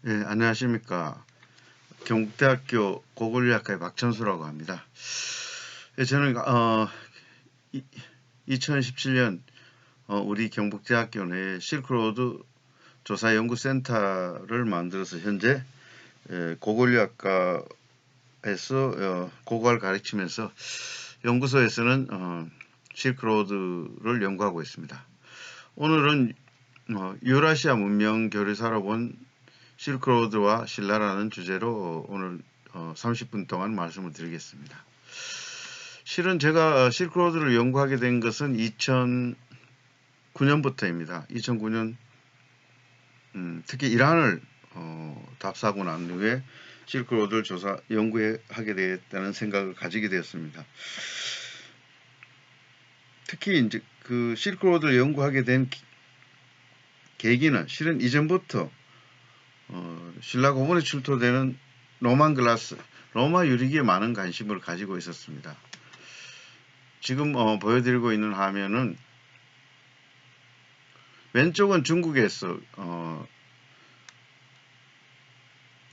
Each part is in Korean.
예, 안녕하십니까. 경북대학교 고고리학과의 박천수라고 합니다. 예, 저는 2017년 우리 경북대학교 내 실크로드 조사연구센터를 만들어서 현재 고고리학과에서 고고를 가르치면서 연구소에서는 실크로드를 연구하고 있습니다. 오늘은 유라시아 문명 교류사로 본 실크로드와 신라라는 주제로 오늘 30분 동안 말씀을 드리겠습니다. 실은 제가 실크로드를 연구하게 된 것은 2009년부터입니다. 2009년 특히 이란을 답사하고 난 후에 실크로드를 연구하게 되었다는 생각을 가지게 되었습니다. 특히 이제 그 실크로드를 연구하게 된 계기는 실은 이전부터 신라 고문에 출토되는 로만 글라스, 로마 유리기에 많은 관심을 가지고 있었습니다. 지금 보여드리고 있는 화면은 왼쪽은 중국에서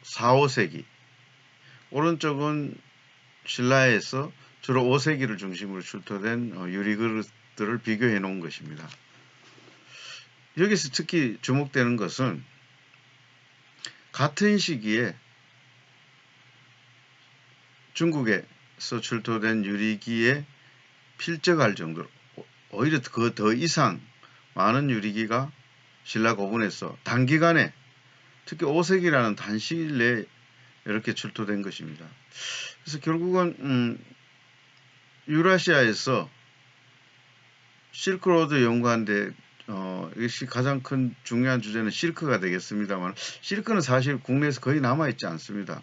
4, 5세기, 오른쪽은 신라에서 주로 5세기를 중심으로 출토된 유리그릇들을 비교해 놓은 것입니다. 여기서 특히 주목되는 것은 같은 시기에 중국에서 출토된 유리기에 필적할 정도로 오히려 그 더 이상 많은 유리기가 신라 고분에서 단기간에 특히 5세기라는 단시일 내에 이렇게 출토된 것입니다. 그래서 결국은 유라시아에서 실크로드 연구하는데 이것이 가장 큰 중요한 주제는 실크가 되겠습니다만, 실크는 사실 국내에서 거의 남아있지 않습니다.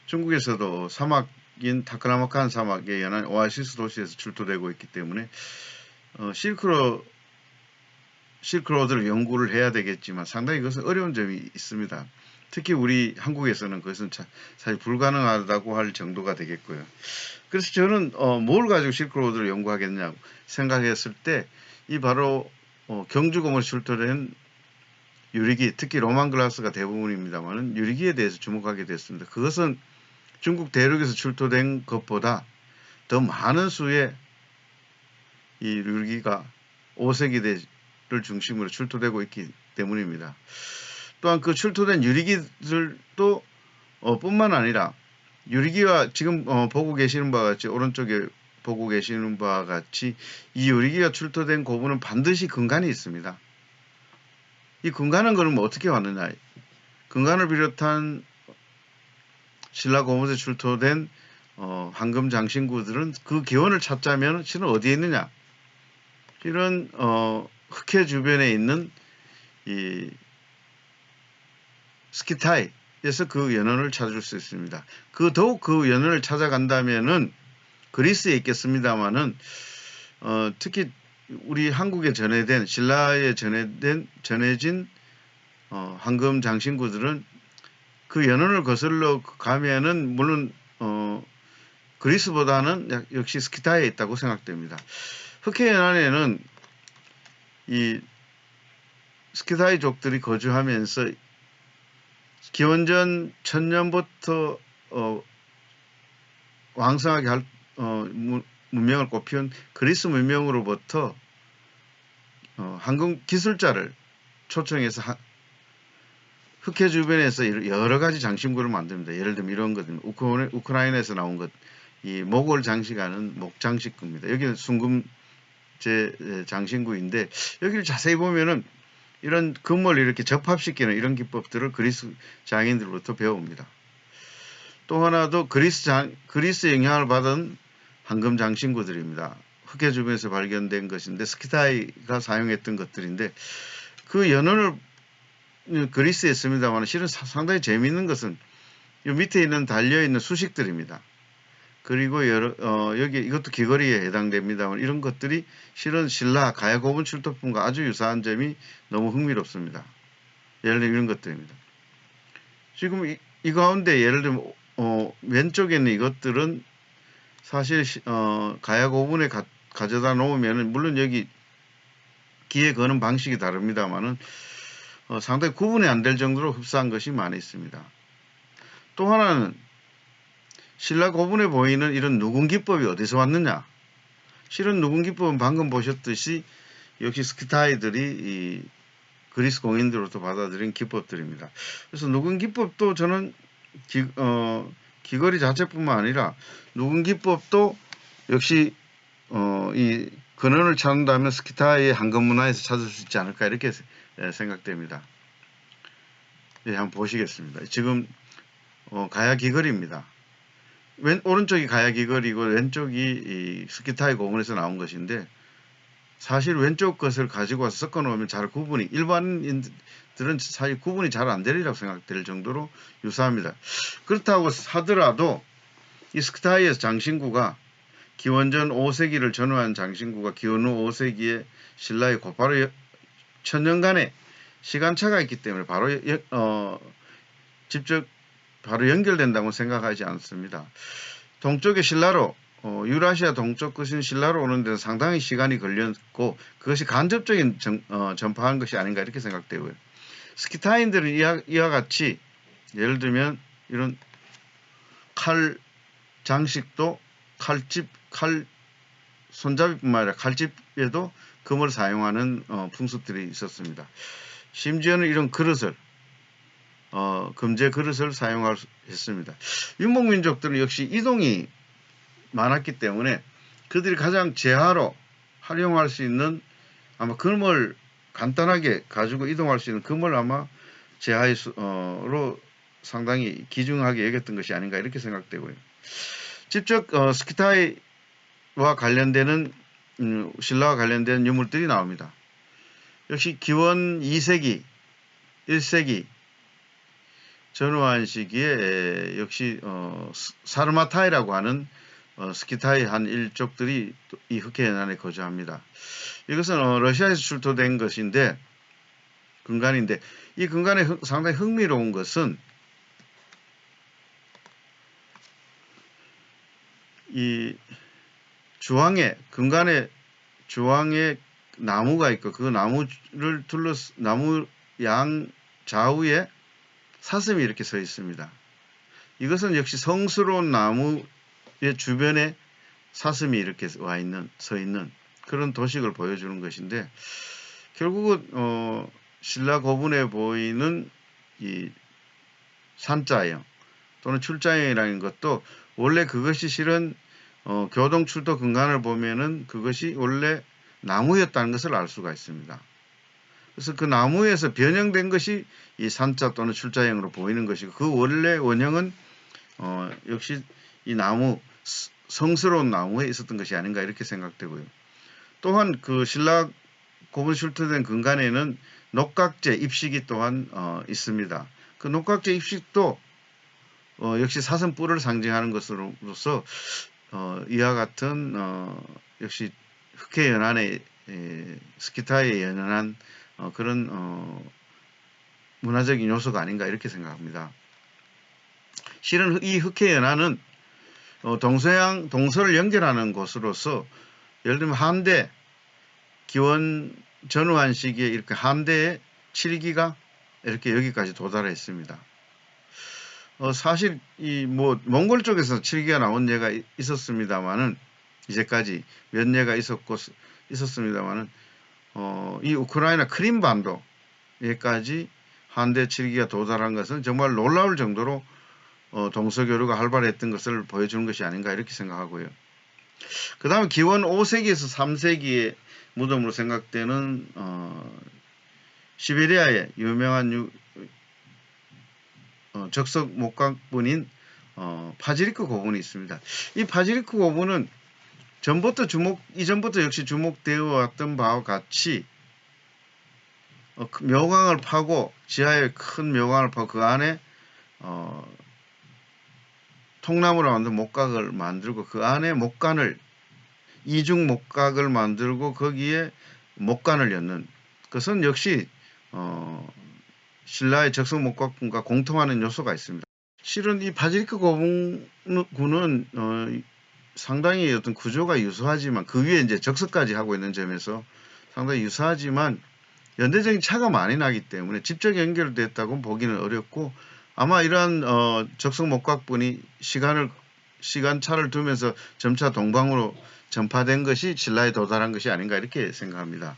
중국에서도 사막인 타크라마칸 사막에 연한 오아시스 도시에서 출토되고 있기 때문에 실크로드를 연구를 해야 되겠지만 상당히 그것은 어려운 점이 있습니다. 특히 우리 한국에서는 그것은 사실 불가능하다고 할 정도가 되겠고요. 그래서 저는 뭘 가지고 실크로드를 연구하겠냐고 생각했을 때 이 바로 경주고문에 출토된 유리기, 특히 로만 글라스가 대부분입니다만 유리기에 대해서 주목하게 됐습니다. 그것은 중국 대륙에서 출토된 것보다 더 많은 수의 이 유리기가 5세기를 중심으로 출토되고 있기 때문입니다. 또한 그 출토된 유리기들도 뿐만 아니라 유리기와 지금 보고 계시는 바와 같이, 오른쪽에 보고 계시는 바와 같이 이 유리기가 출토된 고분은 반드시 근간이 있습니다. 이 근간은 그럼 어떻게 왔느냐? 근간을 비롯한 신라 고분에서 출토된 황금 장신구들은 그 기원을 찾자면 실은 어디에 있느냐? 이런 흑해 주변에 있는 이 스키타이에서 그 연원을 찾을 수 있습니다. 더욱 그 연원을 찾아간다면은 그리스에 있겠습니다만은 특히 우리 한국에 전해된 신라에 전해진 황금 장신구들은 그 연원을 거슬러 가면은 물론 그리스보다는 역시 스키타이에 있다고 생각됩니다. 흑해 연안에는 이 스키타이족들이 거주하면서 기원전 1000년부터 왕성하게 문명을 꽃피운 그리스 문명으로부터 황금 기술자를 초청해서 흑해 주변에서 여러 가지 장신구를 만듭니다. 예를 들면 이런 것입니다. 우크라이나에서 나온 것, 이 목을 장식하는 목장식구입니다. 여기는 순금제 장신구인데, 여기를 자세히 보면은 이런 금을 이렇게 접합시키는 이런 기법들을 그리스 장인들로부터 배웁니다. 또 하나도 그리스 영향을 받은 황금 장신구들입니다. 흑해 주변에서 발견된 것인데 스키타이가 사용했던 것들인데, 그 연원을 그리스에 있습니다만 실은 상당히 재미있는 것은 이 밑에 있는 달려있는 수식들입니다. 그리고 여기 이것도 귀걸이에 해당됩니다만 이런 것들이 실은 신라 가야고분 출토품과 아주 유사한 점이 너무 흥미롭습니다. 예를 들면 이런 것들입니다. 지금 이 가운데 예를 들면 왼쪽에 있는 이것들은 사실 가야고분에 가져다 놓으면은, 물론 여기 기에 거는 방식이 다릅니다만은 상당히 구분이 안 될 정도로 흡사한 것이 많이 있습니다. 또 하나는 신라 고분에 보이는 이런 누군기법이 어디서 왔느냐. 실은 누군기법은 방금 보셨듯이 역시 스키타이들이 이 그리스 공인들로부터 받아들인 기법들입니다. 그래서 누군기법도 저는 귀걸이 자체뿐만 아니라 누군기법도 역시 이 근원을 찾는다면 스키타이의 한건 문화에서 찾을 수 있지 않을까 이렇게 생각됩니다. 예, 한번 보시겠습니다. 지금 가야 귀걸이입니다. 오른쪽이 가야 귀걸이고 왼쪽이 이 스키타이 고문에서 나온 것인데 사실 왼쪽 것을 가지고 와서 섞어 놓으면 잘 구분이 일반인들은 사실 구분이 잘 안 되리라고 생각될 정도로 유사합니다. 그렇다고 하더라도 이 스키타이에서 장신구가 기원전 5세기를 전후한 장신구가 기원 후 5세기에 신라의 곧바로 천년간의 시간차가 있기 때문에 바로 직접 바로 연결된다고 생각하지 않습니다. 동쪽의 신라로 유라시아 동쪽 끝인 신라로 오는 데는 상당히 시간이 걸렸고 그것이 간접적인 전파한 것이 아닌가 이렇게 생각되고요. 스키타인들은 이와 같이 예를 들면 이런 칼 장식도 칼 손잡이뿐만 아니라 칼집에도 금을 사용하는 풍습들이 있었습니다. 심지어는 이런 그릇을 금제 그릇을 사용했습니다. 유목민족들은 역시 이동이 많았기 때문에 그들이 가장 제하로 활용할 수 있는 아마 금을 간단하게 가지고 이동할 수 있는 금을 아마 제하로 상당히 귀중하게 여겼던 것이 아닌가 이렇게 생각되고요. 직접 스키타이와 관련되는 신라와 관련된 유물들이 나옵니다. 역시 기원 2세기, 1세기 전후한 시기에 역시 사르마타이라고 하는 스키타이 한 일족들이 이 흑해연안에 거주합니다. 이것은 러시아에서 출토된 것인데 근간인데 이 근간에 상당히 흥미로운 것은 이 근간에 주황에 나무가 있고 그 나무를 나무 양 좌우에 사슴이 이렇게 서 있습니다. 이것은 역시 성스러운 나무의 주변에 사슴이 이렇게 서 있는 그런 도식을 보여주는 것인데 결국은 신라 고분에 보이는 이 산자형 또는 출자형이라는 것도 원래 그것이 실은 교동 출토 근간을 보면은 그것이 원래 나무였다는 것을 알 수가 있습니다. 그래서 그 나무에서 변형된 것이 이 산자 또는 출자형으로 보이는 것이고 그 원래 원형은 역시 이 나무 성스러운 나무에 있었던 것이 아닌가 이렇게 생각되고요. 또한 그 신라 고분 출토된 근간에는 녹각제 입식이 또한 있습니다. 그 녹각제 입식도 역시 사슴 뿔을 상징하는 것으로서 이와 같은 역시 흑해 연안의 스키타이에 연연한 그런 문화적인 요소가 아닌가 이렇게 생각합니다. 실은 이 흑해 연안은 동서를 연결하는 곳으로서 예를 들면 한대 기원 전후한 시기에 이렇게 한대의 7기가 이렇게 여기까지 도달했습니다. 사실 이 몽골 쪽에서 7기가 나온 예가 있었습니다만은 이제까지 몇 예가 있었습니다만은 이 우크라이나 크림반도에까지 한대 7기가 도달한 것은 정말 놀라울 정도로 동서교류가 활발했던 것을 보여주는 것이 아닌가 이렇게 생각하고요. 그 다음에 기원 5세기에서 3세기의 무덤으로 생각되는 시베리아의 유명한 적석 목각분인 파지리크 고분이 있습니다. 이 파지리크 고분은 이전부터 역시 주목되어 왔던 바와 같이 묘강을 파고 지하에 큰 묘강을 파고 그 안에 통나무로 만든 목각을 만들고 그 안에 이중 목각을 만들고 거기에 목관을 엮는 것은 역시 신라의 적석 목각분과 공통하는 요소가 있습니다. 실은 이 바질리크 고분군은 상당히 어떤 구조가 유사하지만 그 위에 이제 적석까지 하고 있는 점에서 상당히 유사하지만 연대적인 차가 많이 나기 때문에 직접 연결됐다고 보기는 어렵고 아마 이러한 적성 목각분이 시간차를 두면서 점차 동방으로 전파된 것이 신라에 도달한 것이 아닌가 이렇게 생각합니다.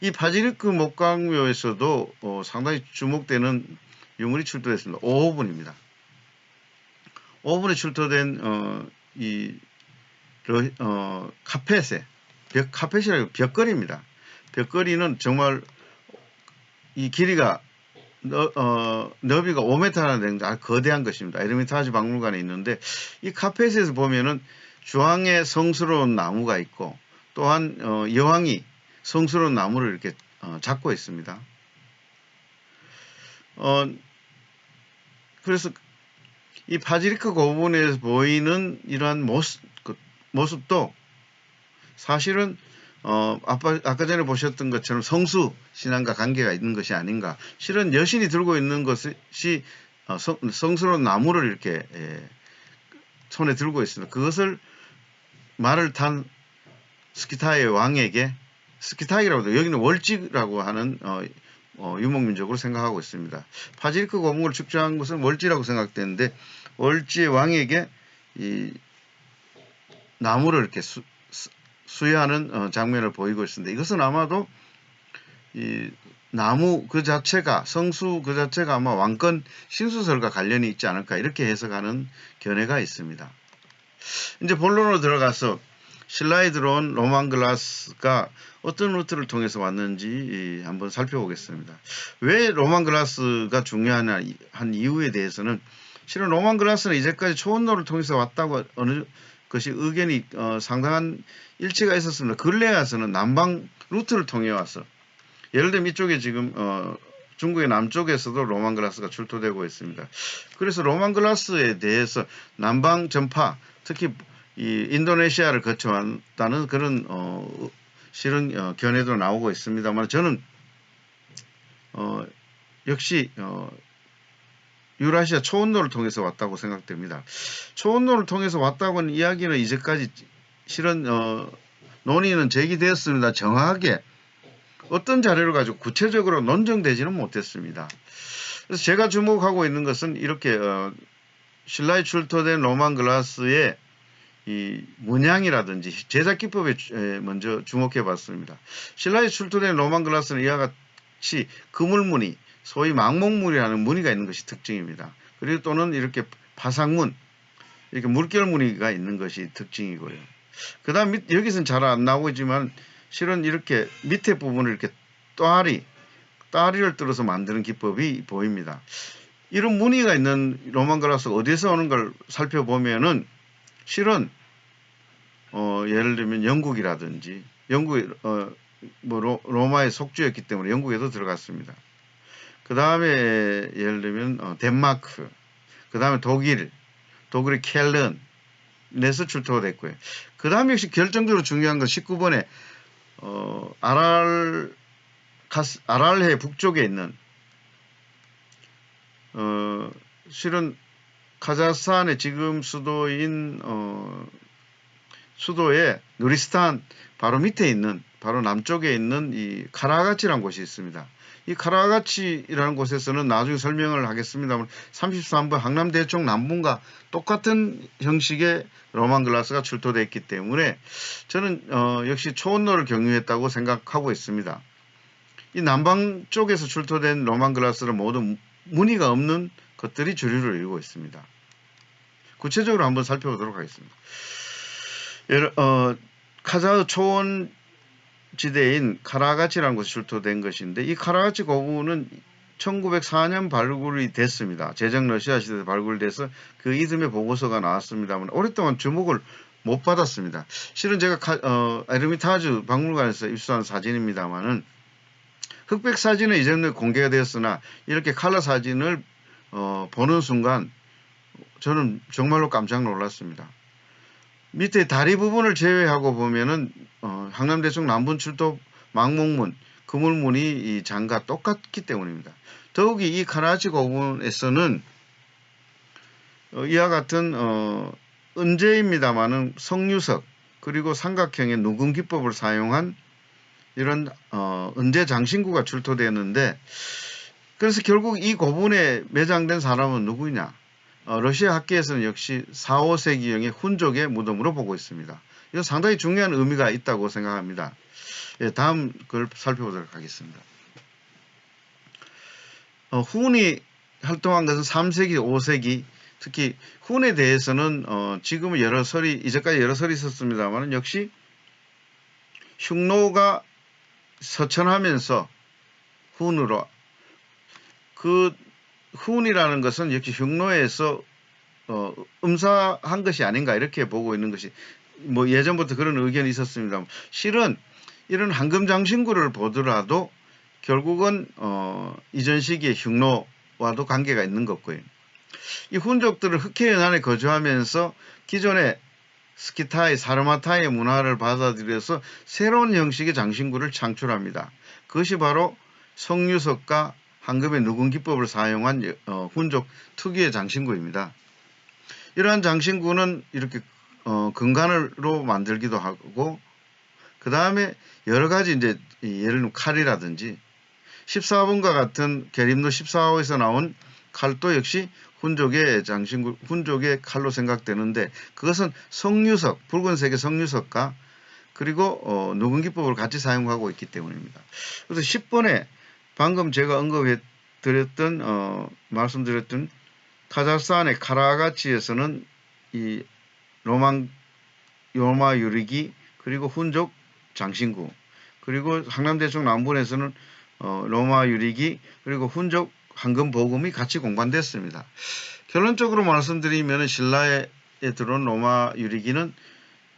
이 파지리크 목각묘에서도 상당히 주목되는 유물이 출토됐습니다. 5호분입니다. 5호분에 출토된 카펫이라고 벽걸이입니다. 벽걸이는 정말 이 길이가 너비가 5m나 되는 거대한 것입니다. 에르미타지 박물관에 있는데 이 카펫에서 보면은 주황의 성스러운 나무가 있고 또한 여왕이 성스러운 나무를 이렇게 잡고 있습니다. 그래서 이 파지리크 고분에서 보이는 이러한 모습도 사실은 아까 전에 보셨던 것처럼 성수 신앙과 관계가 있는 것이 아닌가. 실은 여신이 들고 있는 것이 성스러운 나무를 이렇게 손에 들고 있습니다. 그것을 말을 탄 스키타의 왕에게 스키타이라고 해도 여기는 월지라고 하는 유목민족으로 생각하고 있습니다. 파지리크 고분을 축조한 것은 월지라고 생각되는데 월지의 왕에게 이 나무를 이렇게 수여하는 장면을 보이고 있습니다. 이것은 아마도 이 나무 그 자체가 성수 그 자체가 아마 왕권 신수설과 관련이 있지 않을까 이렇게 해석하는 견해가 있습니다. 이제 본론으로 들어가서 신라에 들어온 로만 글라스가 어떤 루트를 통해서 왔는지 한번 살펴보겠습니다. 왜 로만 글라스가 중요하냐 한 이유에 대해서는 실은 로만 글라스는 이제까지 초원로를 통해서 왔다고 어느 것이 의견이 상당한 일치가 있었습니다. 근래에 와서는 남방 루트를 통해 와서 예를 들면 이쪽에 지금 중국의 남쪽에서도 로만 글라스가 출토되고 있습니다. 그래서 로만 글라스에 대해서 남방 전파 특히 이 인도네시아를 거쳐왔다는 그런 실은 견해도 나오고 있습니다만 저는 역시 유라시아 초원로를 통해서 왔다고 생각됩니다. 초원로를 통해서 왔다고 하는 이야기는 이제까지 실은 논의는 제기되었습니다. 정확하게 어떤 자료를 가지고 구체적으로 논정되지는 못했습니다. 그래서 제가 주목하고 있는 것은 이렇게 신라에 출토된 로만 글라스의 이 문양이라든지 제작 기법에 먼저 주목해 봤습니다. 신라에 출토된 로만 글라스는 이와 같이 그물무늬 소위 망목무늬라는 무늬가 있는 것이 특징입니다. 그리고 또는 이렇게 파상문 이렇게 물결 무늬가 있는 것이 특징이고요. 그 다음 여기서는 잘 안 나오지만 실은 이렇게 밑에 부분을 이렇게 따리를 뚫어서 만드는 기법이 보입니다. 이런 무늬가 있는 로만 글라스가 어디서 오는 걸 살펴보면은 실은 예를 들면 영국이라든지 영국이 로마의 속주였기 때문에 영국에도 들어갔습니다. 그 다음에 예를 들면 덴마크, 그 다음에 독일의 켈른에서 출토가 됐고요. 그 다음에 역시 결정적으로 중요한 건 19번에 아랄해 북쪽에 있는 실은 카자흐스탄의 지금 수도인 수도의 누리스탄 바로 밑에 있는 바로 남쪽에 있는 이 카라가치라는 곳이 있습니다. 이 카라가치라는 곳에서는 나중에 설명을 하겠습니다만 33번 항남대쪽 남분과 똑같은 형식의 로만 글라스가 출토됐기 때문에 저는 역시 초원로를 경유했다고 생각하고 있습니다. 이 남방 쪽에서 출토된 로만 글라스는 모두 무늬가 없는 것들이 주류를 이루고 있습니다. 구체적으로 한번 살펴보도록 하겠습니다. 카자흐 초원 지대인 카라가치라는 곳에 출토된 것인데 이 카라가치 고분은 1904년 발굴이 됐습니다. 제정 러시아 시대에 발굴돼서 그 이듬해 보고서가 나왔습니다만 오랫동안 주목을 못 받았습니다. 실은 제가 에르미타주 박물관에서 입수한 사진입니다만은 흑백 사진은 이전에 공개가 되었으나 이렇게 컬러 사진을 보는 순간 저는 정말로 깜짝 놀랐습니다. 밑에 다리 부분을 제외하고 보면은 항남대쪽 남분 출토 망목문, 그물문이 이 장과 똑같기 때문입니다. 더욱이 이 카라가치 고분에서는 이와 같은 은재입니다만은 석류석 그리고 삼각형의 누금 기법을 사용한 이런 은제 장신구가 출토되었는데, 그래서 결국 이 고분에 매장된 사람은 누구냐? 러시아 학계에서는 역시 4, 5세기경의 훈족의 무덤으로 보고 있습니다. 이건 상당히 중요한 의미가 있다고 생각합니다. 예, 다음 걸 살펴보도록 하겠습니다. 훈이 활동한 것은 3세기, 5세기, 특히 훈에 대해서는 지금은 여러 설이, 이제까지 여러 설이 있었습니다만 역시 흉노가 서천하면서 훈으로, 그 훈이라는 것은 역시 흉노에서 음사한 것이 아닌가 이렇게 보고 있는 것이, 뭐 예전부터 그런 의견이 있었습니다. 실은 이런 황금장신구를 보더라도 결국은 이전 시기의 흉노와도 관계가 있는 것고요. 이 훈족들은 흑해연안에 거주하면서 기존의 스키타이, 사르마타의 문화를 받아들여서 새로운 형식의 장신구를 창출합니다. 그것이 바로 성유석과 황금의 누군 기법을 사용한 훈족 특유의 장신구입니다. 이러한 장신구는 이렇게 금관으로 만들기도 하고, 그 다음에 여러 가지 이제 예를 들면 칼이라든지 14번과 같은 계림노 14호에서 나온 칼도 역시 훈족의 장신구, 훈족의 칼로 생각되는데, 그것은 성유석, 붉은색의 성유석과 그리고 누군 기법을 같이 사용하고 있기 때문입니다. 그래서 10번에 방금 제가 언급해 드렸던 말씀드렸던 카자흐스탄의 카라가치에서는 이 로마 유리기, 그리고 훈족 장신구, 그리고 항남대청 남부에서는 로마 유리기, 그리고 훈족 황금 보금이 같이 공반됐습니다. 결론적으로 말씀드리면 신라에 들어온 로마 유리기는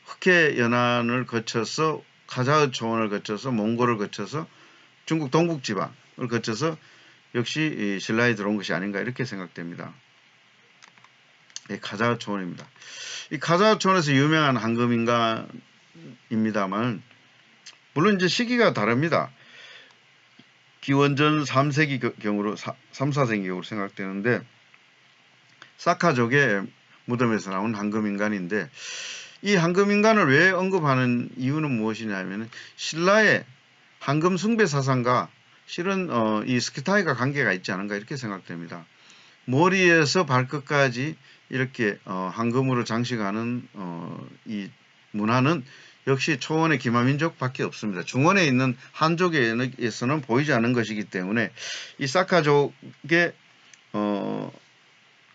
흑해 연안을 거쳐서 카자흐 초원을 거쳐서 몽골을 거쳐서 중국 동북 지방을 거쳐서 역시 신라에 들어온 것이 아닌가 이렇게 생각됩니다. 네, 카자흐 초원입니다. 이 카자흐 초원에서 유명한 황금인간입니다만 물론 이제 시기가 다릅니다. 기원전 3세기 경으로 3, 4세기 경으로 생각되는데, 사카족의 무덤에서 나온 황금인간인데, 이 황금인간을 왜 언급하는 이유는 무엇이냐면 신라의 황금 숭배 사상과 실은 이 스키타이가 관계가 있지 않은가 이렇게 생각됩니다. 머리에서 발끝까지 이렇게 황금으로 장식하는 이 문화는 역시 초원의 기마민족 밖에 없습니다. 중원에 있는 한족에서는 보이지 않는 것이기 때문에 이 사카족의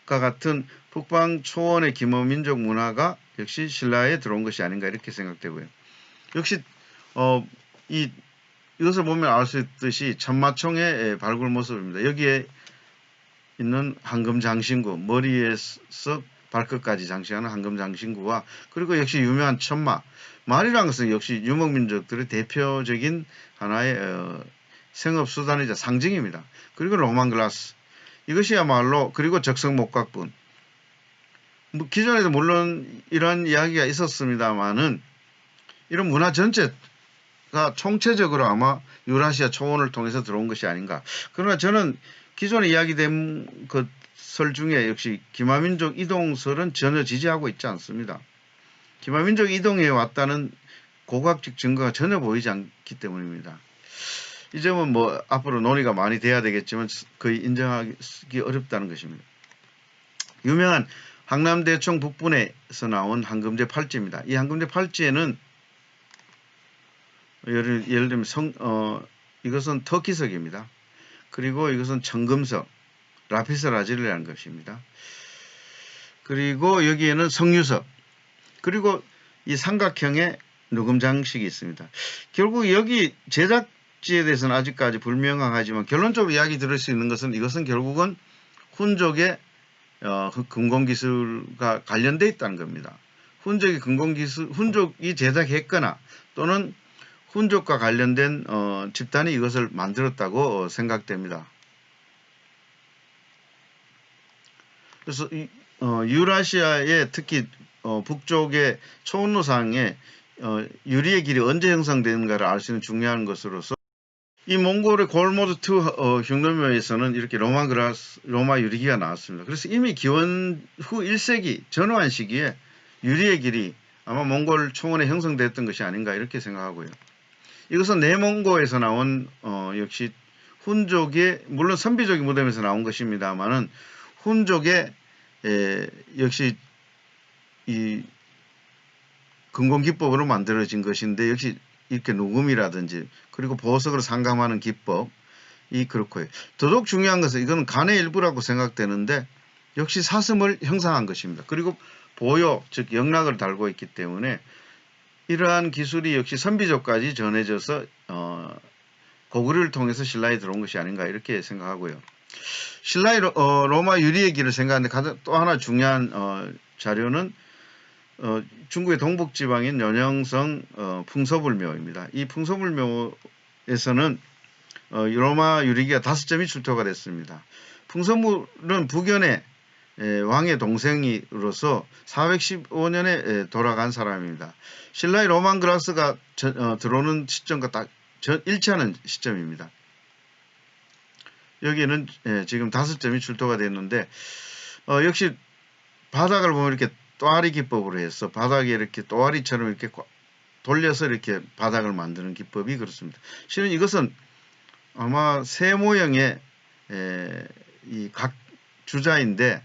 가 같은 북방 초원의 기마민족 문화가 역시 신라에 들어온 것이 아닌가 이렇게 생각되고요. 역시 이것을 보면 알 수 있듯이 천마총의 발굴 모습입니다. 여기에 있는 황금 장신구, 머리에서 발끝까지 장식하는 황금 장신구와, 그리고 역시 유명한 천마, 말이라는 것은 역시 유목민족들의 대표적인 하나의 생업수단이자 상징입니다. 그리고 로만 글라스, 이것이야말로, 그리고 적성목각분, 뭐 기존에도 물론 이런 이야기가 있었습니다만은 이런 문화 전체가 총체적으로 아마 유라시아 초원을 통해서 들어온 것이 아닌가. 그러나 저는 기존에 이야기된 설 중에 역시 기마민족 이동설은 전혀 지지하고 있지 않습니다. 기마민족 이동해 왔다는 고각적 증거가 전혀 보이지 않기 때문입니다. 이 점은 뭐 앞으로 논의가 많이 돼야 되겠지만 거의 인정하기 어렵다는 것입니다. 유명한 항남대청 북분에서 나온 황금제 팔찌입니다. 이 황금제 팔찌에는 예를 들면 이것은 터키석입니다. 그리고 이것은 청금석, 라피스 라즈리라는 것입니다. 그리고 여기에는 성유석, 그리고 이 삼각형의 누금 장식이 있습니다. 결국 여기 제작지에 대해서는 아직까지 불명확하지만 결론적으로 이야기 들을 수 있는 것은 이것은 결국은 훈족의 금공기술과 관련되어 있다는 겁니다. 훈족이 금공기술, 훈족이 제작했거나 또는 훈족과 관련된 집단이 이것을 만들었다고 생각됩니다. 그래서 유라시아의 특히 북쪽의 초원로상에 유리의 길이 언제 형성되는가를 알 수 있는 중요한 것으로서 이 몽골의 골모드2 흉노묘에서는 이렇게 로마 유리기가 나왔습니다. 그래서 이미 기원 후 1세기 전후한 시기에 유리의 길이 아마 몽골 초원에 형성됐던 것이 아닌가 이렇게 생각하고요. 이것은 내몽고에서 나온 역시 훈족의 물론 선비족의 무덤에서 나온 것입니다만은 훈족의 역시 이 근공기법으로 만들어진 것인데 역시 이렇게 녹음이라든지 그리고 보석으로 상감하는 기법이 그렇고요. 더더욱 중요한 것은 이거는 간의 일부라고 생각되는데 역시 사슴을 형상한 것입니다. 그리고 보요 즉 영락을 달고 있기 때문에 이러한 기술이 역시 선비족까지 전해져서 고구려를 통해서 신라에 들어온 것이 아닌가 이렇게 생각하고요. 신라의 로마 유리의 길을 생각하는데 또 하나 중요한 자료는 중국의 동북지방인 연영성 풍서불묘입니다. 이 풍서불묘에서는 로마 유리기가 5점이 출토가 됐습니다. 풍서물은 북연의 왕의 동생으로서 415년에 돌아간 사람입니다. 신라의 로만 글라스가 들어오는 시점과 딱 일치하는 시점입니다. 여기에는 지금 5점이 출토가 됐는데 역시 바닥을 보면 이렇게 또아리 기법으로 해서 바닥에 이렇게 또아리처럼 이렇게 돌려서 이렇게 바닥을 만드는 기법이 그렇습니다. 실은 이것은 아마 새 모형의 이 각 주자인데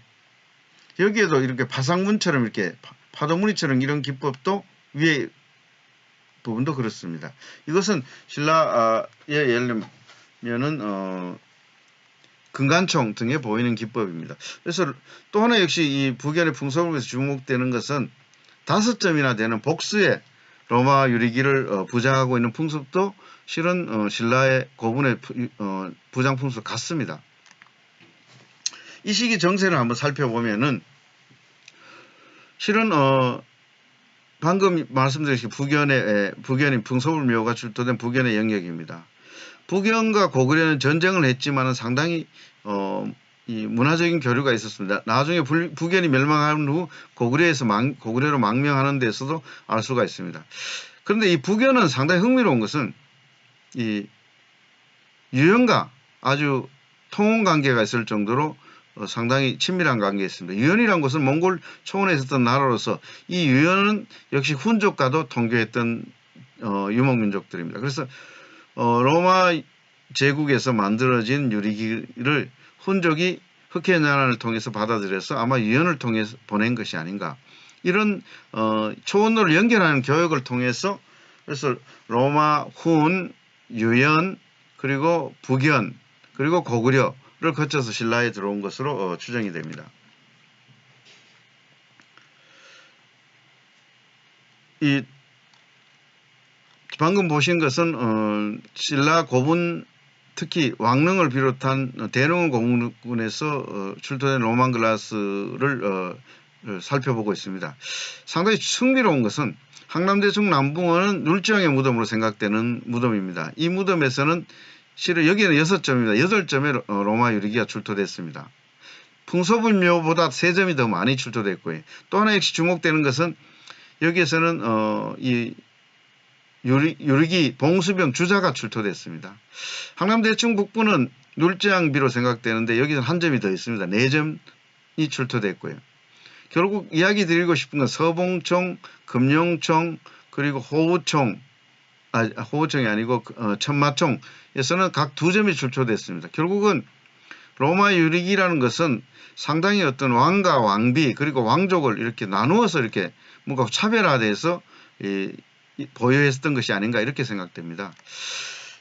여기에도 이렇게 파상문처럼 이렇게 파도무늬처럼 이런 기법도 위에 부분도 그렇습니다. 이것은 신라의 예를 들면은 금관총 등에 보이는 기법입니다. 그래서 또 하나 역시 이 북연의 풍서물에서 주목되는 것은 5점이나 되는 복수의 로마 유리기를 부장하고 있는 풍습도 실은 신라의 고분의 부장 풍습 같습니다. 이 시기 정세를 한번 살펴보면은 실은 방금 말씀드린 북연인 풍서불묘가 출토된 북연의 영역입니다. 북연과 고구려는 전쟁을 했지만은 상당히 이 문화적인 교류가 있었습니다. 나중에 북연이 멸망한 후 고구려로 망명하는 데서도 알 수가 있습니다. 그런데 이 북연은 상당히 흥미로운 것은 이 유연과 아주 통혼 관계가 있을 정도로 상당히 친밀한 관계였습니다. 유연이란 것은 몽골 초원에 있었던 나라로서 이 유연은 역시 훈족과도 통교했던 유목민족들입니다. 그래서 로마 제국에서 만들어진 유리기를 훈족이 흑해연환을 통해서 받아들여서 아마 유연을 통해서 보낸 것이 아닌가. 이런 초원로를 연결하는 교역을 통해서 그래서 로마, 훈, 유연, 그리고 북연, 그리고 고구려를 거쳐서 신라에 들어온 것으로 추정이 됩니다. 이 방금 보신 것은 신라 고분 특히 왕릉을 비롯한 대릉원 고분군에서 출토된 로만 글라스를 살펴보고 있습니다. 상당히 흥미로운 것은 항남대충 남궁원은 눌지왕의 무덤으로 생각되는 무덤입니다. 이 무덤에서는 실은 여기에는 6점입니다. 8점의 로마 유리기가 출토됐습니다. 풍서불묘보다 3점이 더 많이 출토됐고요. 또 하나 역시 주목되는 것은 여기에서는 이 유리기 봉수병 주자가 출토됐습니다. 항남대충 북부는 눌지왕비로 생각되는데 여기서는 1점이 더 있습니다. 4점이 출토됐고요. 결국 이야기 드리고 싶은 건 서봉총, 금룡총, 그리고 호우총이 아니고 천마총에서는 각 2점이 출토됐습니다. 결국은 로마 유리기라는 것은 상당히 어떤 왕과 왕비 그리고 왕족을 이렇게 나누어서 이렇게 뭔가 차별화돼서 보유했던 것이 아닌가 이렇게 생각됩니다.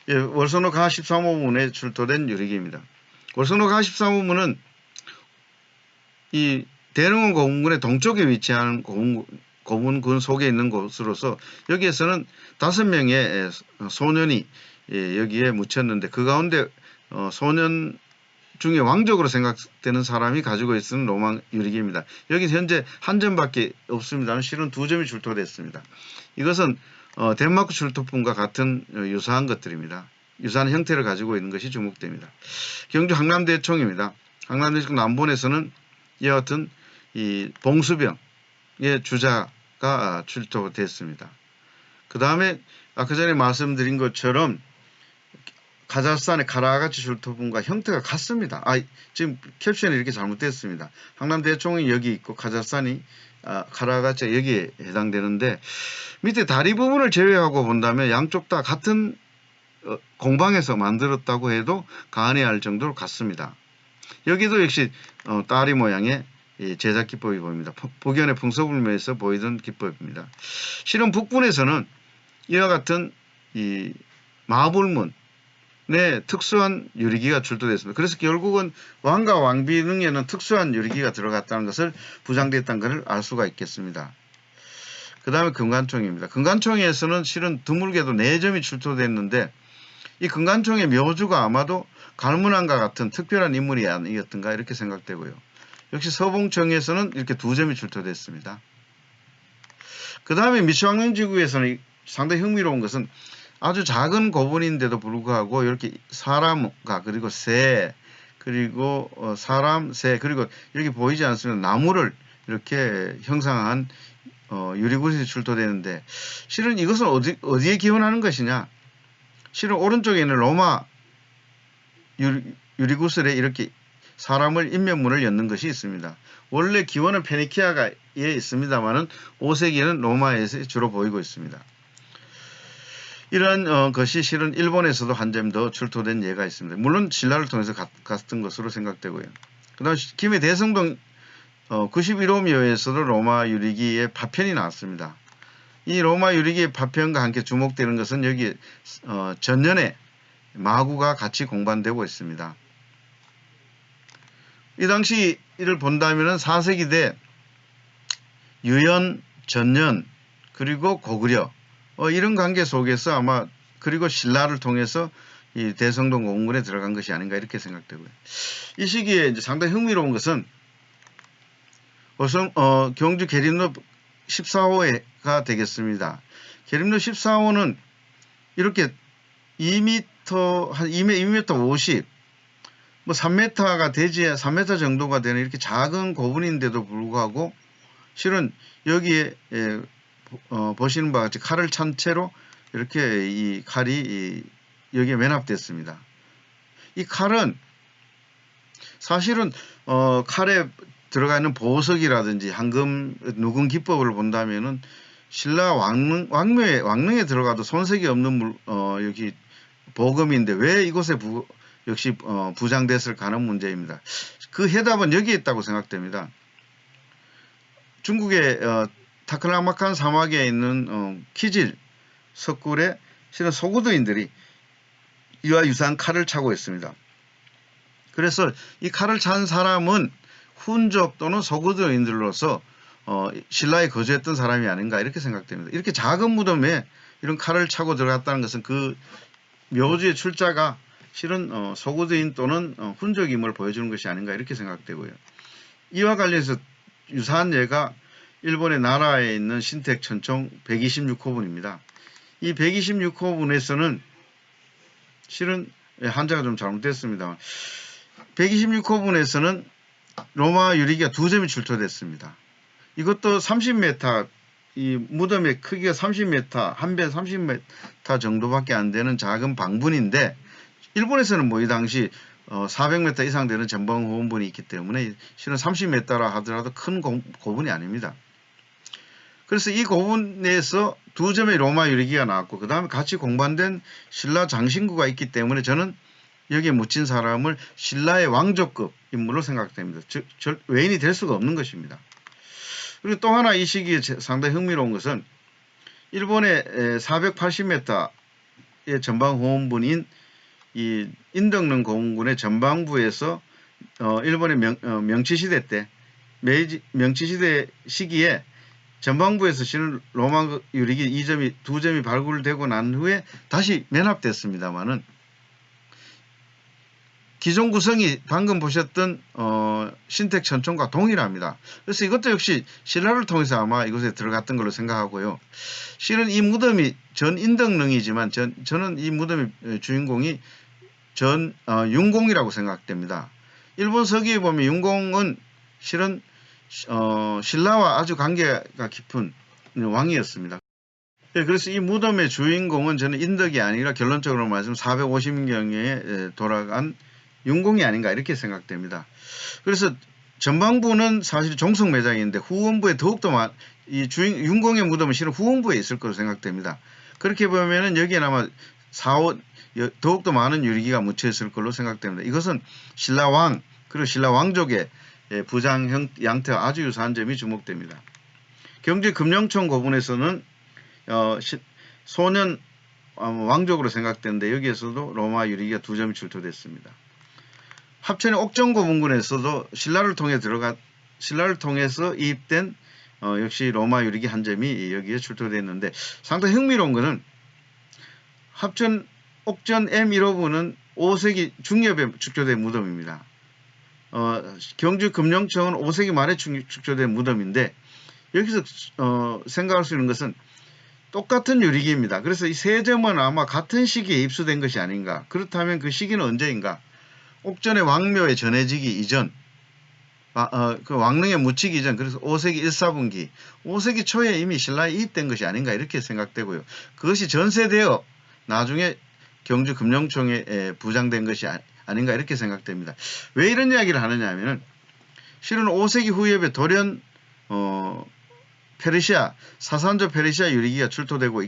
예, 월성로 가 13호문에 출토된 유리기입니다. 월성로 가 13호문은 이 대릉원 고분군의 동쪽에 위치한 고분군 속에 있는 곳으로서 여기에서는 5명의 소년이 여기에 묻혔는데 그 가운데 소년 중에 왕족으로 생각되는 사람이 가지고 있는 로마 유리기입니다. 여기 현재 1점밖에 없습니다. 실은 2점이 출토됐습니다. 이것은 덴마크 출토품과 같은 유사한 것들입니다. 유사한 형태를 가지고 있는 것이 주목됩니다. 경주 항남대총입니다. 항남대총 남본에서는 이와 같은 이 봉수병의 주자가 출토됐습니다. 그 다음에 아까 전에 말씀드린 것처럼 카자흐스탄의 카라가치 출토품과 형태가 같습니다. 지금 캡션이 이렇게 잘못됐습니다. 항남대총이 여기 있고 카자흐스탄이 카라가치가 여기에 해당되는데, 밑에 다리 부분을 제외하고 본다면 양쪽 다 같은 공방에서 만들었다고 해도 가안해야 할 정도로 같습니다. 여기도 역시 다리 모양의 제작 기법이 보입니다. 북연의 풍서불매에서 보이던 기법입니다. 실은 북분에서는 이와 같은 이 마불문의 특수한 유리기가 출토됐습니다. 그래서 결국은 왕과 왕비 등에는 특수한 유리기가 들어갔다는 것을 부장됐다는 것을 알 수가 있겠습니다. 그 다음에 금관총입니다. 금관총에서는 실은 드물게도 4점이 출토됐는데, 이 금관총의 묘주가 아마도 갈문왕과 같은 특별한 인물이 아니었던가 이렇게 생각되고요. 역시 서봉청에서는 이렇게 2점이 출토됐습니다. 그 다음에 미추왕릉지구에서는 상당히 흥미로운 것은 아주 작은 고분인데도 불구하고 이렇게 사람과 그리고 새 그리고 사람, 새 그리고 여기 보이지 않습니다. 나무를 이렇게 형상한 유리구슬이 출토되는데, 실은 이것은 어디에 기원하는 것이냐? 실은 오른쪽에 있는 로마 유리구슬에 이렇게 사람을 인면문을 엮는 것이 있습니다. 원래 기원은 페니키아에 있습니다만은 5세기에는 로마에서 주로 보이고 있습니다. 이런 것이 실은 일본에서도 한 점 더 출토된 예가 있습니다. 물론 신라를 통해서 갔던 것으로 생각되고요. 그 다음 김해 대성동 91호묘에서도 로마 유리기의 파편이 나왔습니다. 이 로마 유리기의 파편과 함께 주목되는 것은 여기 전년에 마구가 같이 공반되고 있습니다. 이 당시 이를 본다면 4세기 때 유연, 전년, 그리고 고구려 이런 관계 속에서 아마 그리고 신라를 통해서 이 대성동 공군에 들어간 것이 아닌가 이렇게 생각되고요. 이 시기에 이제 상당히 흥미로운 것은 경주 계림로 14호가 되겠습니다. 계림로 14호는 이렇게 2m, 한 2m 50, 뭐 3m가 되지, 3m 정도가 되는 이렇게 작은 고분인데도 불구하고 실은 여기에 보시는 바와 같이 칼을 찬 채로 이렇게 이 칼이 여기에 매납됐습니다. 이 칼은 사실은 칼에 들어가 있는 보석이라든지 황금 누군 기법을 본다면은 신라 왕릉에 들어가도 손색이 없는 여기 보금인데 왜 이곳에 역시 부장됐을까 하는 문제입니다. 그 해답은 여기에 있다고 생각됩니다. 중국의 타클라마칸 사막에 있는 키질 석굴에 실은 소구도인들이 이와 유사한 칼을 차고 있습니다. 그래서 이 칼을 찬 사람은 훈족 또는 소구도인들로서 신라에 거주했던 사람이 아닌가 이렇게 생각됩니다. 이렇게 작은 무덤에 이런 칼을 차고 들어갔다는 것은 그 묘지의 출자가 실은 소구도인 또는 훈족임을 보여주는 것이 아닌가 이렇게 생각되고요. 이와 관련해서 유사한 예가 일본의 나라에 있는 신택 천총 126호분입니다. 이 126호분에서는 실은 한자가 좀 잘못됐습니다. 126호분에서는 로마 유리기가 2점이 출토됐습니다. 이것도 30m, 이 무덤의 크기가 30m, 한 배 30m 정도밖에 안 되는 작은 방분인데, 일본에서는 뭐 이 당시 400m 이상 되는 전방 호원분이 있기 때문에 실은 30m라 하더라도 큰 고분이 아닙니다. 그래서 이 고분에서 2점의 로마 유리기가 나왔고 그 다음에 같이 공반된 신라 장신구가 있기 때문에 저는 여기에 묻힌 사람을 신라의 왕족급 인물로 생각됩니다. 즉 외인이 될 수가 없는 것입니다. 그리고 또 하나 이 시기에 상당히 흥미로운 것은 일본의 480m의 전방 호원분인 이 인덕릉 공군의 전방부에서 일본의 명치시대 때 명치시대 시기에 전방부에서 실은 로마 유리기 2점이 발굴되고 난 후에 다시 매납됐습니다만은 기존 구성이 방금 보셨던 신택 천총과 동일합니다. 그래서 이것도 역시 신라를 통해서 아마 이곳에 들어갔던 걸로 생각하고요. 실은 이 무덤이 전 인덕릉이지만 저는 이 무덤의 주인공이 윤공이라고 생각됩니다. 일본 서기에 보면 윤공은 실은 신라와 아주 관계가 깊은 왕이었습니다. 그래서 이 무덤의 주인공은 저는 인덕이 아니라 결론적으로 말하면 450년경에 돌아간 윤공이 아닌가 이렇게 생각됩니다. 그래서 전방부는 사실 종성 매장인데 후원부에 더욱더 이 윤공의 무덤은 실은 후원부에 있을 거로 생각됩니다. 그렇게 보면은 여기에 아마 더욱더 많은 유리기가 묻혀 있을 걸로 생각됩니다. 이것은 신라왕 그리고 신라왕족의 부장 양태와 아주 유사한 점이 주목됩니다. 경주 금령청 고분에서는 소년 왕족으로 생각되는데 여기에서도 로마 유리기가 2점이 출토됐습니다. 합천의 옥정고분군에서도 신라를 통해서 이입된 역시 로마 유리기 1점이 여기에 출토됐는데 상당히 흥미로운 것은 합천 옥전 M15부는 5세기 중엽에 축조된 무덤입니다. 경주 금령청은 5세기 말에 축조된 무덤인데 여기서 생각할 수 있는 것은 똑같은 유리기입니다. 그래서 이 세 점은 아마 같은 시기에 입수된 것이 아닌가. 그렇다면 그 시기는 언제인가? 옥전의 왕묘에 전해지기 이전, 그 왕릉에 묻히기 이전, 그래서 5세기 1, 4분기, 5세기 초에 이미 신라에 이입된 것이 아닌가 이렇게 생각되고요. 그것이 전세되어 나중에 경주 금령청에 부장된 것이 아닌가 이렇게 생각됩니다. 왜 이런 이야기를 하느냐 하면은 실은 5세기 후엽에 돌연 페르시아, 사산조 페르시아 유리기가 출토되고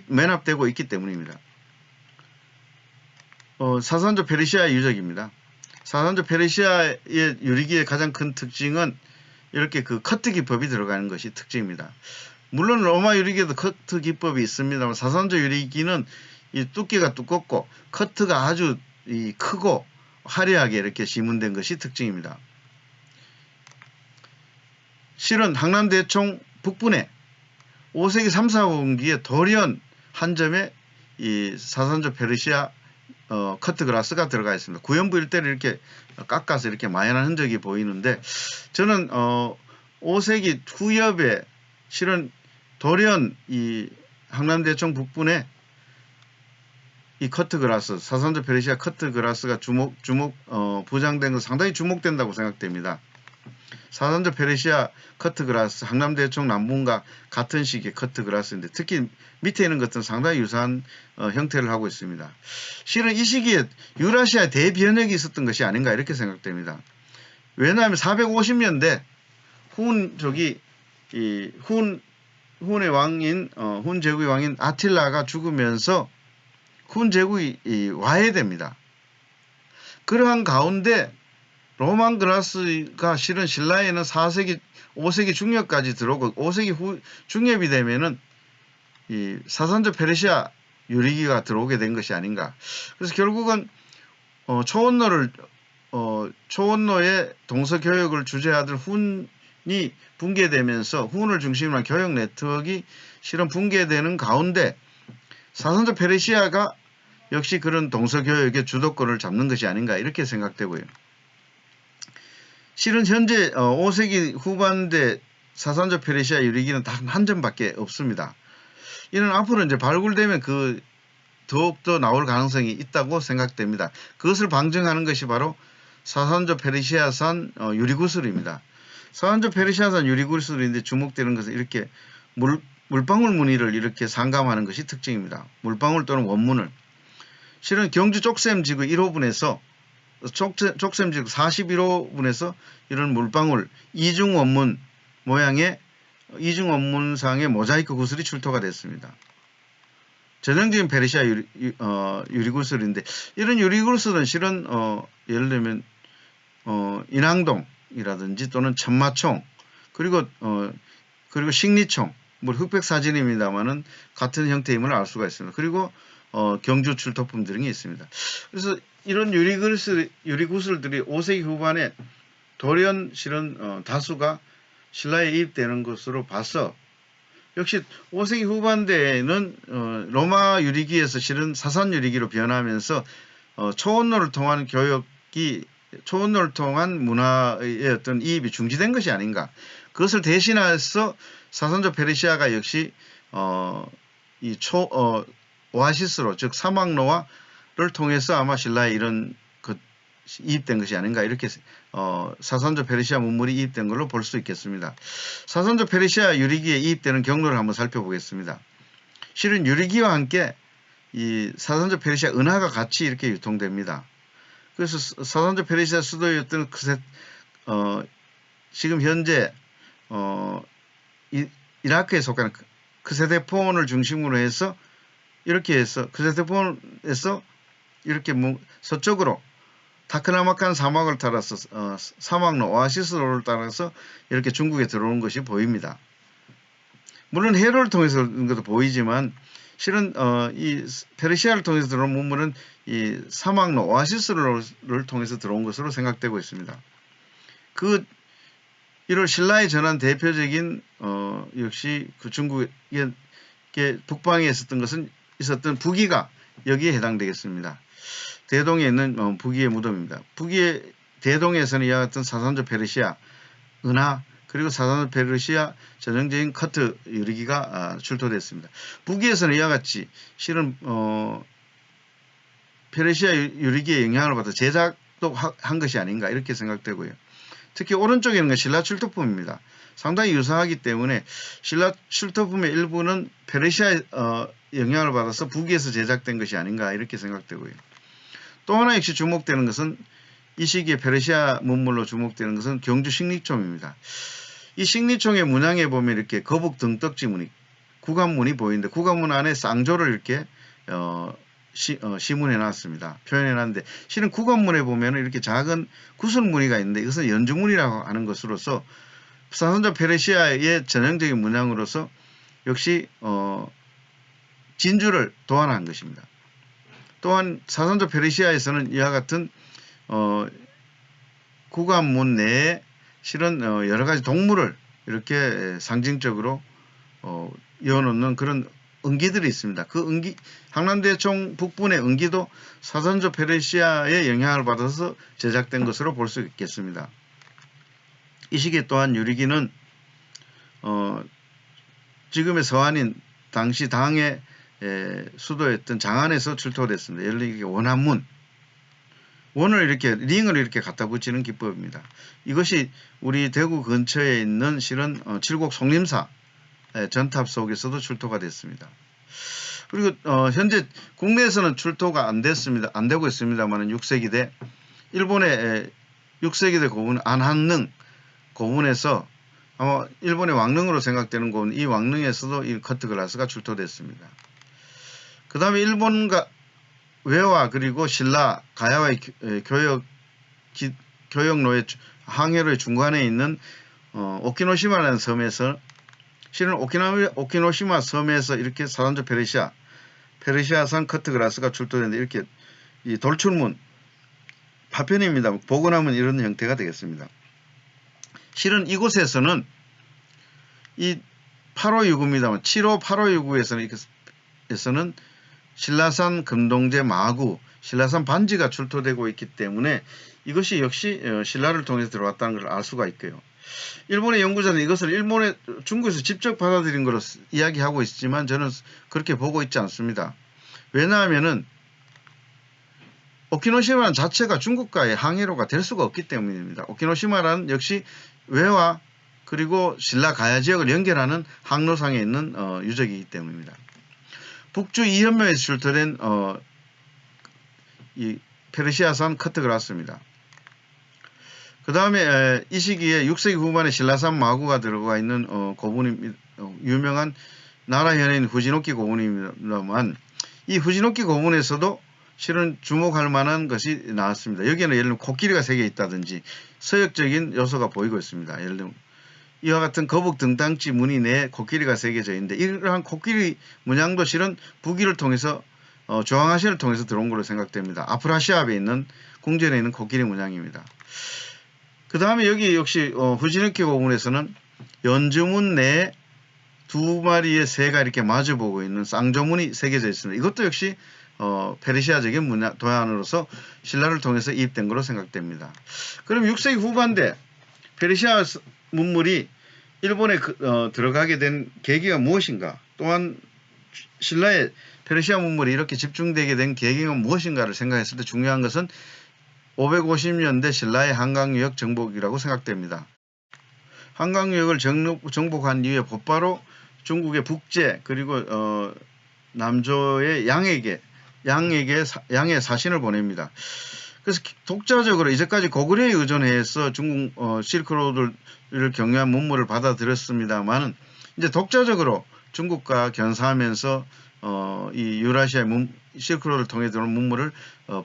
매납되고 있기 때문입니다. 사산조 페르시아 유적입니다. 사산조 페르시아의 유리기의 가장 큰 특징은 이렇게 그 커트 기법이 들어가는 것이 특징입니다. 물론 로마 유리기에도 커트 기법이 있습니다만 사산조 유리기는 이 두께가 두껍고 커트가 아주 크고 화려하게 이렇게 시문된 것이 특징입니다. 실은 항남대총 북분에 5세기 3, 4분기에 돌연 한 점에 이 사산조 페르시아 커트 그라스가 들어가 있습니다. 구연부 일대를 이렇게 깎아서 이렇게 마연한 흔적이 보이는데 저는 5세기 후엽에 실은 돌연 이 항남대총 북분에 이 커트 그라스, 사산조 페르시아 커트 그라스가 부장된 건 상당히 주목된다고 생각됩니다. 사산조 페르시아 커트 그라스, 항남대총 남분과 같은 시기의 커트 그라스인데 특히 밑에 있는 것들은 상당히 유사한 형태를 하고 있습니다. 실은 이 시기에 유라시아의 대변혁이 있었던 것이 아닌가 이렇게 생각됩니다. 왜냐하면 450년대 훈의 왕인 훈 제국의 왕인 아틸라가 죽으면서 훈 제국이 와해됩니다. 그러한 가운데 로만 그라스가 실은 신라에는 4세기, 5세기 중엽까지 들어오고 5세기 중엽이 되면은 이 사산조 페르시아 유리기가 들어오게 된 것이 아닌가. 그래서 결국은 초원로의 동서교역을 주재하던 훈이 붕괴되면서 훈을 중심으로 한 교역 네트워크가 실은 붕괴되는 가운데 사산조 페르시아가 역시 그런 동서교역의 주도권을 잡는 것이 아닌가 이렇게 생각되고요. 실은 현재 5세기 후반대 사산조 페르시아 유리기는 단 한 점밖에 없습니다. 이는 앞으로 이제 발굴되면 더욱더 나올 가능성이 있다고 생각됩니다. 그것을 방증하는 것이 바로 사산조 페르시아산 유리구슬입니다. 사산조 페르시아산 유리구슬인데 주목되는 것은 이렇게 물방울 무늬를 이렇게 상감하는 것이 특징입니다. 물방울 또는 원문을. 실은 경주 쪽샘지구 1호분에서 족샘지구 41호분에서 이런 물방울 이중원문 모양의 이중원문상의 모자이크 구슬이 출토가 됐습니다. 전형적인 페르시아 유리구슬인데 이런 유리구슬은 실은 예를 들면 인왕동이라든지 또는 천마총 그리고 식리총 흑백 사진입니다만은 같은 형태임을 알 수가 있습니다. 그리고 경주 출토품 등이 있습니다. 그래서 이런 유리구슬들이 5세기 후반에 돌연 실은 다수가 신라에 이입되는 것으로 봐서 역시 5세기 후반대에는 로마 유리기에서 실은 사산 유리기로 변하면서 초원로를 통한 초원로를 통한 문화의 어떤 이입이 중지된 것이 아닌가. 그것을 대신해서 사산조 페르시아가 역시 오아시스로 즉 사막로를 통해서 아마 신라에 이런 이입된 것이 아닌가 이렇게 사산조 페르시아 문물이 이입된 걸로 볼 수 있겠습니다. 사산조 페르시아 유리기에 이입되는 경로를 한번 살펴보겠습니다. 실은 유리기와 함께 이 사산조 페르시아 은하가 같이 이렇게 유통됩니다. 그래서 사산조 페르시아 수도였던 지금 현재 이라크에 속하는 크세데폰을 중심으로 해서 이렇게 해서 크세데폰에서 이렇게 서쪽으로 타크라마칸 사막을 따라서 사막로 오아시스로를 따라서 이렇게 중국에 들어오는 것이 보입니다. 물론 해로를 통해서 그런 것도 보이지만 실은 이 페르시아를 통해서 들어온 문물은 이 사막로 오아시스로를 통해서 들어온 것으로 생각되고 있습니다. 이를 신라에 전한 대표적인 역시 그 중국의 북방에 있었던 부기가 여기에 해당되겠습니다. 대동에 있는 부기의 무덤입니다. 부기의 대동에서는 이와 같은 사산조 페르시아 은하 그리고 사산조 페르시아 전형적인 커트 유리기가 출토됐습니다. 부기에서는 이와 같이 실은 페르시아 유리기의 영향을 받아 제작도 한 것이 아닌가 이렇게 생각되고요. 특히 오른쪽에 있는 건 신라 출토품입니다. 상당히 유사하기 때문에 신라 출토품의 일부는 페르시아의 영향을 받아서 부기에서 제작된 것이 아닌가 이렇게 생각되고요. 또 하나 역시 주목되는 것은 이 시기에 페르시아 문물로 주목되는 것은 경주 식리총입니다. 이 식리총의 문양에 보면 이렇게 거북 등떡지 무늬, 구간문이 보이는데 구간문 안에 쌍조를 이렇게 시문해 놨습니다. 표현해 놨는데 실은 구간문에 보면 이렇게 작은 구슬 무늬가 있는데 이것은 연주무늬라고 하는 것으로서 사산조 페르시아의 전형적인 문양으로서 역시 진주를 도안한 것입니다. 또한 사산조 페르시아에서는 이와 같은 구간문 내에 실은 여러가지 동물을 이렇게 상징적으로 이어놓는 그런 은기들이 있습니다. 그 은기, 항남대총 북분의 은기도 사산조 페르시아의 영향을 받아서 제작된 것으로 볼 수 있겠습니다. 이 시기에 또한 유리기는 지금의 서한인 당시 당의 수도였던 장안에서 출토됐습니다. 예를 들어 원한문, 원을 이렇게 링을 이렇게 갖다 붙이는 기법입니다. 이것이 우리 대구 근처에 있는 실은 칠곡 송림사 전탑 속에서도 출토가 됐습니다. 그리고 현재 국내에서는 출토가 안 되고 있습니다만 6세기대 일본의 6세기대 고분 안한능 고분에서 아마 일본의 왕릉으로 생각되는 고분, 이 왕릉에서도 이 커트글라스가 출토됐습니다. 그 다음에 일본과 외화 그리고 신라 가야와의 교역로의 항해로의 중간에 있는 오키노시마라는 섬에서 실은 오키노시마 섬에서 이렇게 사산조 페르시아산 커트글라스가 출토되는데 이렇게 이 돌출문 파편입니다. 보고 나면 이런 형태가 되겠습니다. 실은 이곳에서는 이 8569입니다만 75, 8569에서는 신라산 금동제 마구, 신라산 반지가 출토되고 있기 때문에 이것이 역시 신라를 통해서 들어왔다는 걸 알 수가 있고요. 일본의 연구자는 이것을 중국에서 직접 받아들인 것으로 이야기하고 있지만 저는 그렇게 보고 있지 않습니다. 왜냐하면은 오키노시마 자체가 중국과의 항해로가 될 수가 없기 때문입니다. 오키노시마라는 역시 외화 그리고 신라 가야 지역을 연결하는 항로상에 있는 유적이기 때문입니다. 북주 이현묘에서 출토된 이 페르시아산 커트글라스입니다. 그 다음에 이 시기에 6세기 후반에 신라산 마구가 들어가 있는 고분입니다. 유명한 나라 현해인 후지노키 고분입니다만 이 후지노키 고분에서도 실은 주목할 만한 것이 나왔습니다. 여기에는 예를 들면 코끼리가 새겨 있다든지 서역적인 요소가 보이고 있습니다. 예를 들면 이와 같은 거북 등딱지 무늬 내에 코끼리가 새겨져 있는데 이러한 코끼리 문양도 실은 북위를 통해서 중앙아시아를 통해서 들어온 걸로 생각됩니다. 아프라시아에 있는 궁전에 있는 코끼리 문양입니다. 그 다음에 여기 역시 후지노키 고분에서는 연주문 내에 두 마리의 새가 이렇게 마주보고 있는 쌍조문이 새겨져 있습니다. 이것도 역시 페르시아적인 문양 도안으로서 신라를 통해서 이입된 것으로 생각됩니다. 그럼 6세기 후반대 페르시아 문물이 일본에 들어가게 된 계기가 무엇인가? 또한 신라의 페르시아 문물이 이렇게 집중되게 된 계기가 무엇인가를 생각했을 때 중요한 것은 550년대 신라의 한강유역 정복이라고 생각됩니다. 한강유역을 정복한 이후에 곧바로 중국의 북제 그리고 남조의 양에게 양의 사신을 보냅니다. 그래서 독자적으로 이제까지 고구려에 의존해서 중국 실크로드를 경유한 문물을 받아들였습니다만은 이제 독자적으로 중국과 견사하면서 이 유라시아 실크로드를 통해 들어온 문물을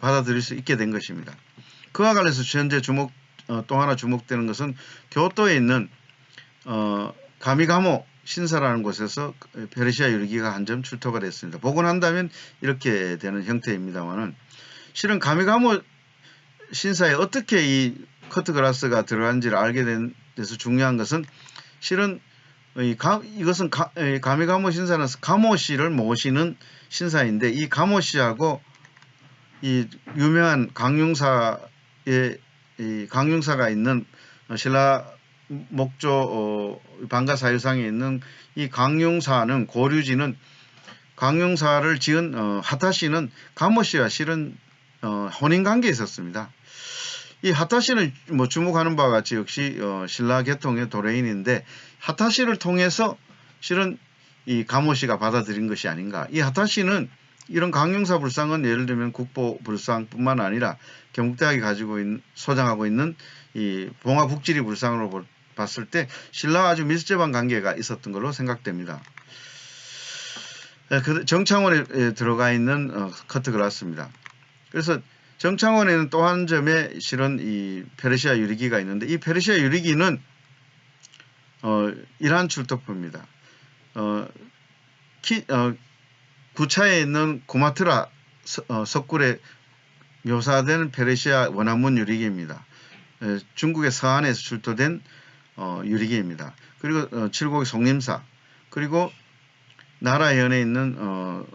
받아들일 수 있게 된 것입니다. 그와 관련해서 현재 또 하나 주목되는 것은 교토에 있는 가미가모 신사라는 곳에서 페르시아 유리기가 한 점 출토가 됐습니다. 복원한다면 이렇게 되는 형태입니다만은 실은 가미가모 신사에 어떻게 이 커트글라스가 들어간지를 알게 된 데서 중요한 것은 실은 이것은 가미가모 신사는 가모씨를 모시는 신사인데 이 가모씨하고 이 유명한 강융사가 있는 신라 목조 방가사유상에 있는 이 강융사는 고류지는 강융사를 지은 하타씨는 가모씨와 실은 혼인관계에 있었습니다. 이 하타씨는 뭐 주목하는 바와 같이 역시 신라 계통의 도레인인데 하타씨를 통해서 실은 이 가모씨가 받아들인 것이 아닌가. 이 하타씨는 이런 강융사 불상은 예를 들면 국보 불상뿐만 아니라 경북대학이 소장하고 있는 이 봉화 북지리 불상으로 봤을 때 신라와 아주 밀접한 관계가 있었던 걸로 생각됩니다. 정창원에 들어가 있는 커트글라스입니다. 그래서 정창원에는 또 한 점에 실은 이 페르시아 유리기가 있는데 이 페르시아 유리기는 이러한 출토품입니다. 구차에 있는 구마트라 석굴에 묘사된 페르시아 원한문 유리기입니다. 중국의 서안에서 출토된 유리기입니다. 그리고 칠곡의 송림사, 그리고 나라현에 있는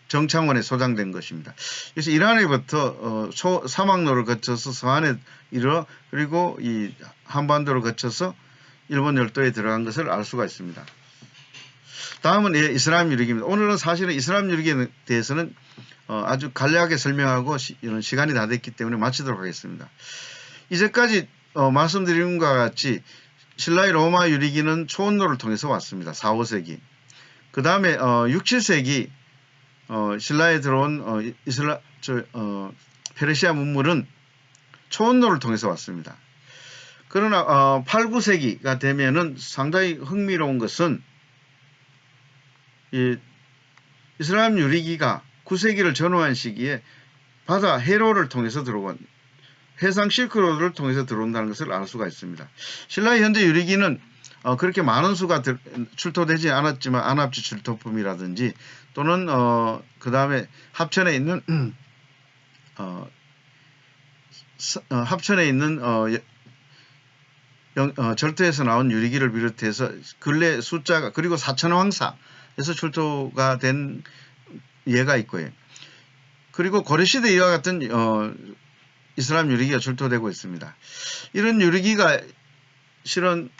정창원에 소장된 것입니다. 그래서 이란에부터 사막로를 거쳐서 서안에 이르러 그리고 이 한반도를 거쳐서 일본 열도에 들어간 것을 알 수가 있습니다. 다음은 이슬람 유리기입니다. 오늘은 사실은 이슬람 유리기에 대해서는 아주 간략하게 설명하고 이런 시간이 다 됐기 때문에 마치도록 하겠습니다. 이제까지 말씀드린 것과 같이 신라의 로마 유리기는 초원로를 통해서 왔습니다. 4, 5세기. 그 다음에 6, 7세기 신라에 들어온 페르시아 문물은 초원로를 통해서 왔습니다. 그러나 8, 9세기가 되면은 상당히 흥미로운 것은 이 이슬람 유리기가 9세기를 전후한 시기에 바다 해로를 통해서 들어온 해상 실크로드를 통해서 들어온다는 것을 알 수가 있습니다. 신라의 현재 유리기는 그렇게 많은 수가 출토되지 않았지만 안압지 출토품이라든지 또는 그 다음에 합천에 있는 절도에서 나온 유리기를 비롯해서 근래 숫자가 그리고 사천왕사에서 출토가 된 예가 있고요. 그리고 고려시대 이와 같은 이슬람 유리기가 출토되고 있습니다. 이런 유리기가 실은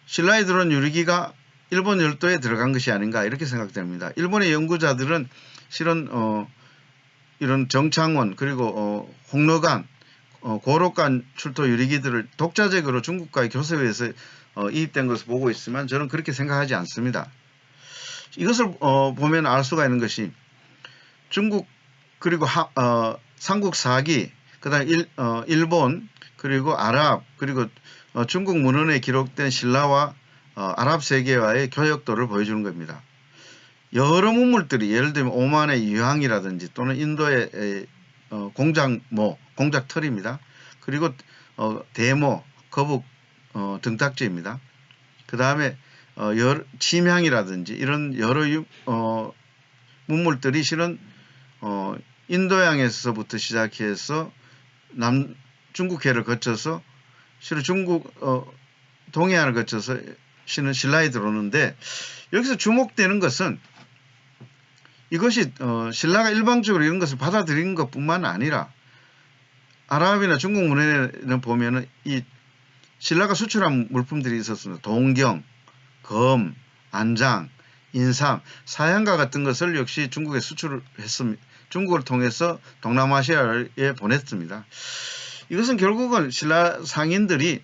신라에 들어온 유리기가 일본 열도에 들어간 것이 아닌가 이렇게 생각됩니다. 일본의 연구자들은 실은 이런 정창원 그리고 홍로간 고록간 출토 유리기들을 독자적으로 중국과의 교섭에서 이입된 것을 보고 있지만 저는 그렇게 생각하지 않습니다. 이것을 보면 알 수가 있는 것이 중국 그리고 삼국 사기 그 다음에 일본 그리고 아랍 그리고 중국 문헌에 기록된 신라와 아랍 세계와의 교역도를 보여주는 겁니다. 여러 문물들이 예를 들면 오만의 유항이라든지 또는 인도의 공작털입니다. 그리고 대모, 거북 등딱지입니다. 그 다음에 침향이라든지 이런 여러 문물들이 실은 인도양에서부터 시작해서 중국해를 거쳐서 실은 동해안을 거쳐서 실은 신라에 들어오는데 여기서 주목되는 것은 이것이 신라가 일방적으로 이런 것을 받아들인 것뿐만 아니라 아랍이나 중국 문헌에는 보면은 이 신라가 수출한 물품들이 있었습니다. 동경, 검, 안장, 인삼, 사양과 같은 것을 역시 중국에 수출을 했습니다. 중국을 통해서 동남아시아에 보냈습니다. 이것은 결국은 신라 상인들이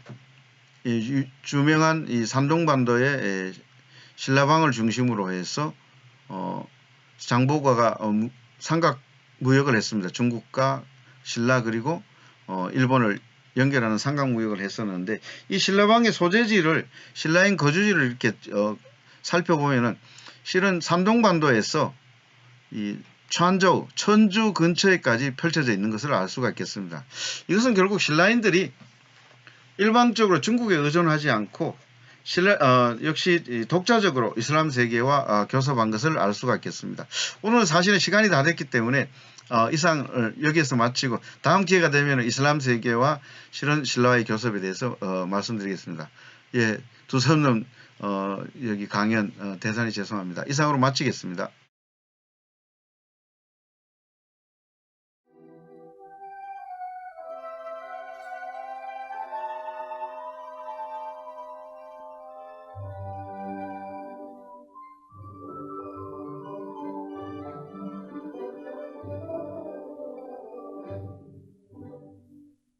유명한 이 산동반도의 신라방을 중심으로 해서 장보고가 삼각 무역을 했습니다. 중국과 신라 그리고 일본을 연결하는 삼각무역을 했었는데 이 신라방의 소재지를 신라인 거주지를 이렇게 살펴보면은 실은山东반도에서 이川州, 천주 근처에까지 펼쳐져 있는 것을 알 수가 있겠습니다. 이것은 결국 신라인들이 일방적으로 중국에 의존하지 않고 역시 독자적으로 이슬람 세계와 교섭한 것을 알 수가 있겠습니다. 오늘은 사실은 시간이 다 됐기 때문에 이상을 여기에서 마치고 다음 기회가 되면 이슬람 세계와 실은 신라와의 교섭에 대해서 말씀드리겠습니다. 예, 두 선 넘 여기 강연 대단히 죄송합니다. 이상으로 마치겠습니다.